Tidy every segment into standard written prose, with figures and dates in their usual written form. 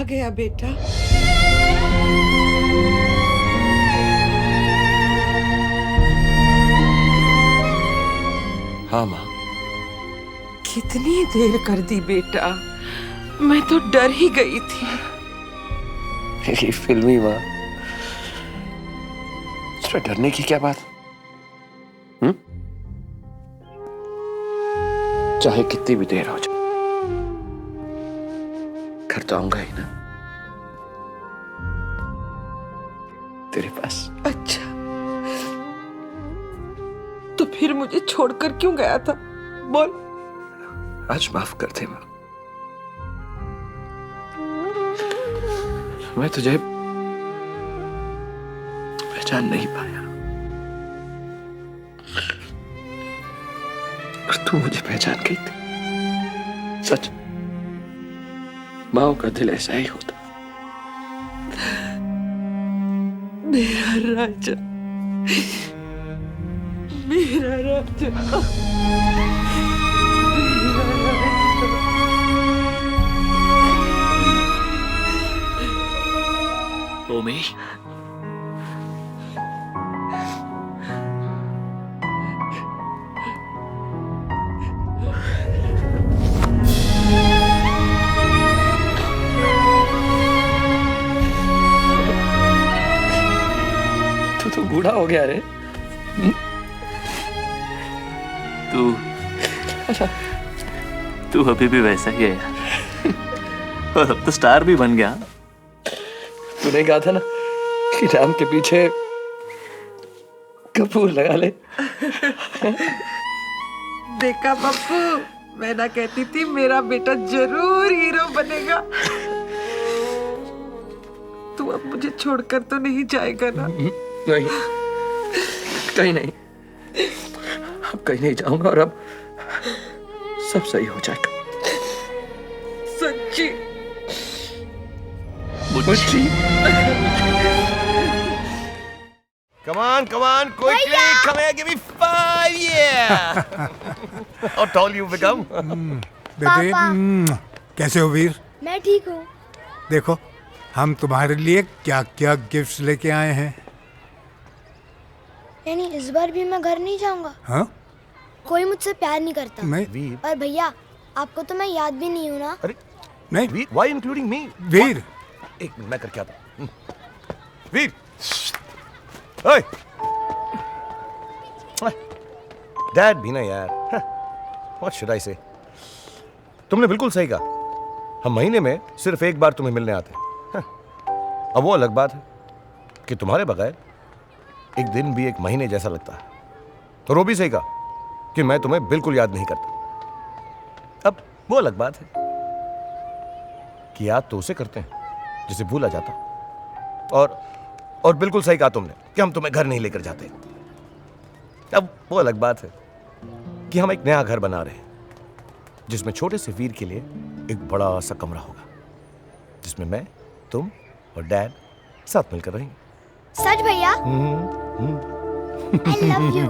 आ गया बेटा। हाँ माँ। कितनी देर कर दी बेटा, मैं तो डर ही गई थी। ये फिल्मी माँ, इसमें डरने की क्या बात? चाहे कितनी भी देर हो जाए, घर तो आऊंगा ही ना तेरे पास। अच्छा, तो फिर मुझे छोड़कर क्यों गया था? बोल। आज माफ कर दे माँ, मैं तुझे पहचान नहीं पाया और तू मुझे पहचान गई थी। सच, माओ का दिल ऐसा ही होता। मेरा राजा, मेरा राजा, ओमी, तू बूढ़ा हो गया रे। तू अभी भी वैसा ही है यार। और अब तो स्टार भी बन गया। तूने कहा था ना कि नाम के पीछे कपूर लगा ले। देखा पप्पू, मैं ना कहती थी मेरा बेटा जरूर हीरो बनेगा। तू अब मुझे छोड़कर तो नहीं जाएगा ना? नहीं, कहीं नहीं, अब कहीं नहीं जाऊंगा और अब सब सही हो जाएगा। सच्ची? मुझे Come on, quickly, come here, give me 5, yeah. How tall you become? बेटे, कैसे हो वीर? मैं ठीक हूँ। देखो, हम तुम्हारे लिए क्या क्या गिफ्ट्स लेके आए हैं। यानी इस बार भी मैं घर नहीं जाऊंगा? हाँ? कोई मुझसे प्यार नहीं करता। नहीं। और भैया, आपको तो मैं याद भी नहीं हूँ ना? अरे नहीं। वीर, why including me? वीर, एक मिनट, मैं करके आता हूँ। वीर, ओए, डैड भी ना यार। What should I say? तुमने बिल्कुल सही कहा। हम महीने में सिर्फ एक बार तुम्हें मिलने आते हैं। अब वो अलग बात है कि तुम्हारे बगैर एक दिन भी एक महीने जैसा लगता है। और वो भी सही कहा कि मैं तुम्हें बिल्कुल याद नहीं करता। अब वो अलग बात है कि याद तो उसे करते हैं जिसे भूला जाता। और बिल्कुल सही कहा तुमने कि हम तुम्हें घर नहीं लेकर जाते। अब वो अलग बात है कि हम एक नया घर बना रहे हैं जिसमें छोटे से वीर के लिए एक बड़ा सा कमरा होगा, जिसमें मैं, तुम और डैड साथ मिलकर रहेंगे। सच भैया? I love you.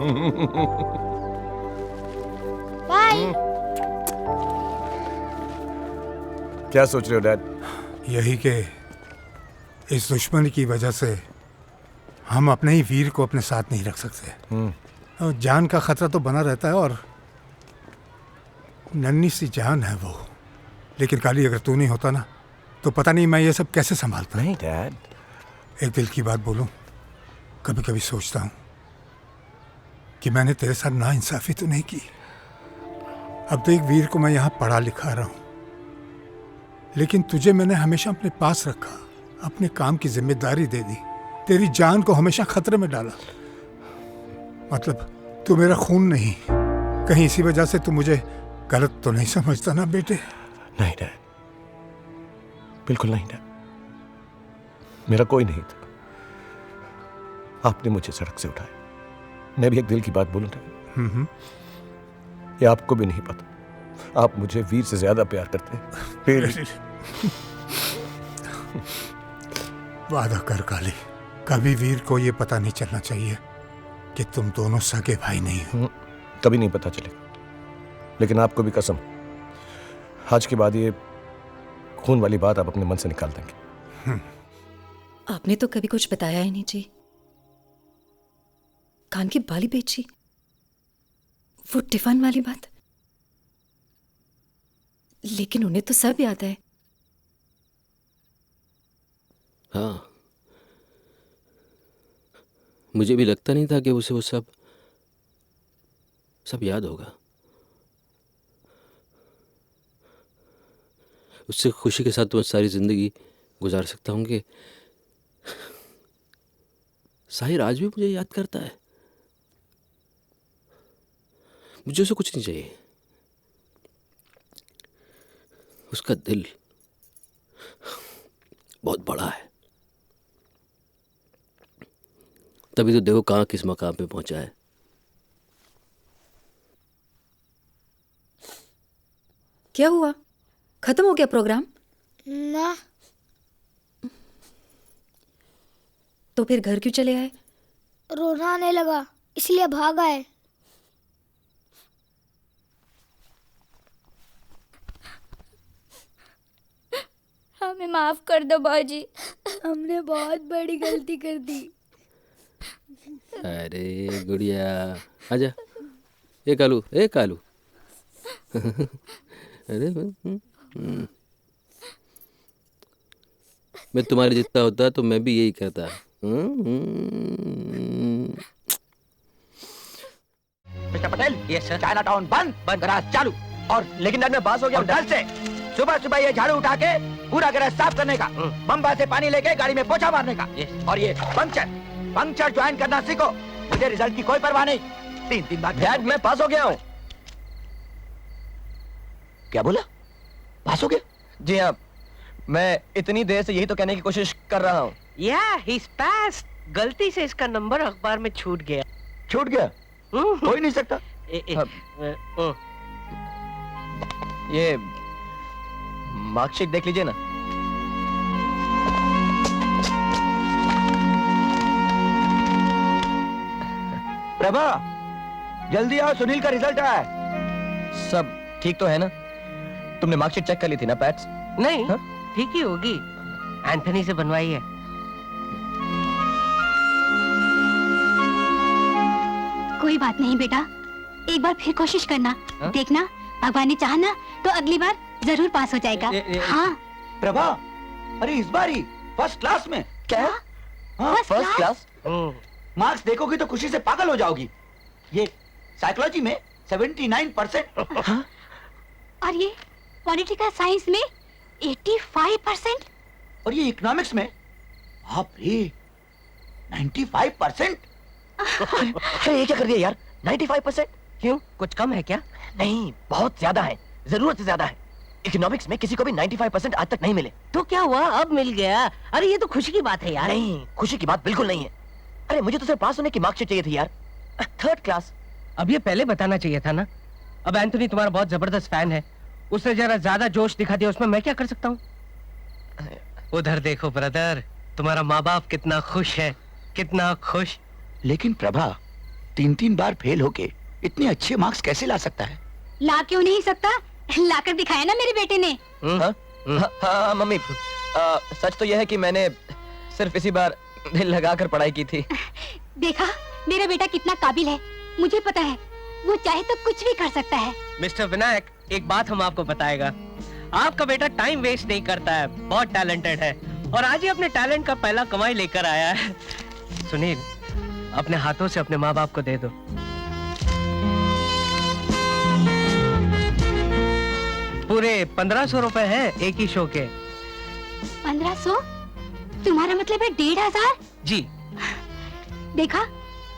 Bye. क्या सोच रहे हो डैड? यही कि इस दुश्मनी की वजह से हम अपने ही वीर को अपने साथ नहीं रख सकते। और जान का खतरा तो बना रहता है, और नन्ही सी जान है वो। लेकिन काली, अगर तू नहीं होता ना, तो पता नहीं मैं ये सब कैसे संभालता। नहीं डैड, एक दिल की बात बोलूं, कभी कभी सोचता हूं कि मैंने तेरे साथ नाइंसाफी तो नहीं की। अब तो एक वीर को मैं यहां पढ़ा लिखा रहा हूं, लेकिन तुझे मैंने हमेशा अपने पास रखा, अपने काम की जिम्मेदारी दे दी, तेरी जान को हमेशा खतरे में डाला। मतलब तू मेरा खून नहीं, कहीं इसी वजह से तू मुझे गलत तो नहीं समझता ना बेटे? नहीं डैड, बिल्कुल नहीं डैड। मेरा कोई नहीं था, आपने मुझे सड़क से उठाया। मैं भी एक दिल की बात बोलूं डैड, ये आपको भी नहीं पता, आप मुझे वीर से ज्यादा प्यार करते हैं। फिर वादा कर काली, कभी वीर को ये पता नहीं चलना चाहिए कि तुम दोनों सगे भाई नहीं हो। कभी नहीं पता चलेगा, लेकिन आपको भी कसम, आज के बाद ये खून वाली बात आप अपने मन से निकाल देंगे। आपने तो कभी कुछ बताया ही नहीं जी। कान की बाली बेची, वो टिफिन वाली बात, लेकिन उन्हें तो सब याद है। हाँ, मुझे भी लगता नहीं था कि उसे वो सब याद होगा। उससे खुशी के साथ तो मैं सारी जिंदगी गुजार सकता हूँ कि साहिर आज भी मुझे याद करता है। मुझे उसे कुछ नहीं चाहिए, उसका दिल बहुत बड़ा है। तभी तो देखो कहाँ किस मकाम पे पहुंचा है। क्या हुआ, खत्म हो गया प्रोग्राम? ना, तो फिर घर क्यों चले आए? रोना आने लगा इसलिए भाग आए। हमें माफ कर दो बाजी, हमने बहुत बड़ी गलती कर दी। अरे गुड़िया आजा, ए कालू, ए कालू। अरे मैं तुम्हारे जितना होता तो मैं भी यही करता। मिस्टर पटेल, ये चाइना टाउन बंद, गैराज चालू। और लेकिन मैं पास हो गया डर से। सुबह सुबह ये झाड़ू उठा के पूरा गैराज साफ करने का, बम्बा से पानी लेके गाड़ी में पोछा मारने का, और ये पंक्चर ज्वाइन करना सीखो। मुझे रिजल्ट की कोई परवाह नहीं, 3 बार डैड मैं पास हो गया हूँ। क्या बोला? पास हो गया? जी हाँ, मैं इतनी देर से यही तो कहने की कोशिश कर रहा हूँ। he's passed. गलती से इसका नंबर अखबार में छूट गया। छूट गया? हो ही नहीं सकता। ये मार्कशीट देख लीजिए ना। प्रभा, जल्दी आओ, सुनील का रिजल्ट आया है। सब ठीक तो है ना? तुमने मार्कशीट चेक कर ली थी ना पैट्स? नहीं, ठीक ही होगी। एंथनी से बनवाई है। कोई बात नहीं बेटा, एक बार फिर कोशिश करना। देखना, भगवान ने चाहा ना तो अगली बार जरूर पास हो जाएगा। हाँ प्रभा, अरे इस बार ही फर्स्ट क्लास में। क्या? हाँ, फर्स्ट क्लास? मार्क्स देखोगी तो खुशी से पागल हो जाओगी। ये साइकोलॉजी में 79%। हाँ? और ये पॉलिटिकल साइंस में 85%। और ये इकोनॉमिक्स में बाप रे 95%। अरे ये क्या कर दिया यार? 95%? क्यों, कुछ कम है क्या? नहीं, बहुत ज्यादा है, जरूरत से ज्यादा है। इकोनॉमिक्स में किसी को भी 95% आज तक नहीं मिले। तो क्या हुआ, अब मिल गया? अरे ये तो खुशी की बात है यार। नहीं, खुशी की बात बिल्कुल नहीं है। अरे मुझे तो सिर्फ पास होने की मार्कशीट चाहिए थी यार, 3rd क्लास। अब ये पहले बताना चाहिए था ना। अब एंथनी तुम्हारा बहुत जबरदस्त फैन है, उसने जरा ज्यादा जोश दिखा दिया, उसमें मैं क्या कर सकता हूँ? उधर देखो ब्रदर, तुम्हारा माँ बाप कितना खुश है, कितना खुश। लेकिन प्रभा 3 बार फेल होके इतने अच्छे मार्क्स कैसे ला सकता है? ला क्यों नहीं सकता, लाकर दिखाया ना मेरे बेटे ने। हाँ मम्मी, सच तो यह है कि मैंने सिर्फ इसी बार दिल लगाकर पढ़ाई की थी। देखा, मेरा बेटा कितना काबिल है, मुझे पता है, वो चाहे तो कुछ भी कर सकता है। मिस्टर विनायक, एक बात हम आपको बताएगा, आपका बेटा टाइम वेस्ट नहीं करता है, बहुत टैलेंटेड है, और आज ही अपने टैलेंट का पहला कमाई लेकर आया है। सुनील, अपने हाथों से अपने माँ बाप को दे दो। पूरे 1500 रुपए हैं एक ही शो के। 1500? तुम्हारा मतलब है 1500? जी। देखा,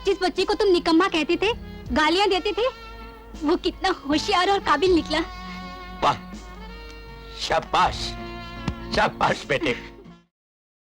जिस बच्चे को तुम निकम्मा कहते थे, गालियां देते थे, वो कितना होशियार और काबिल निकला। वाह, शाबाश, शाबाश बेटे।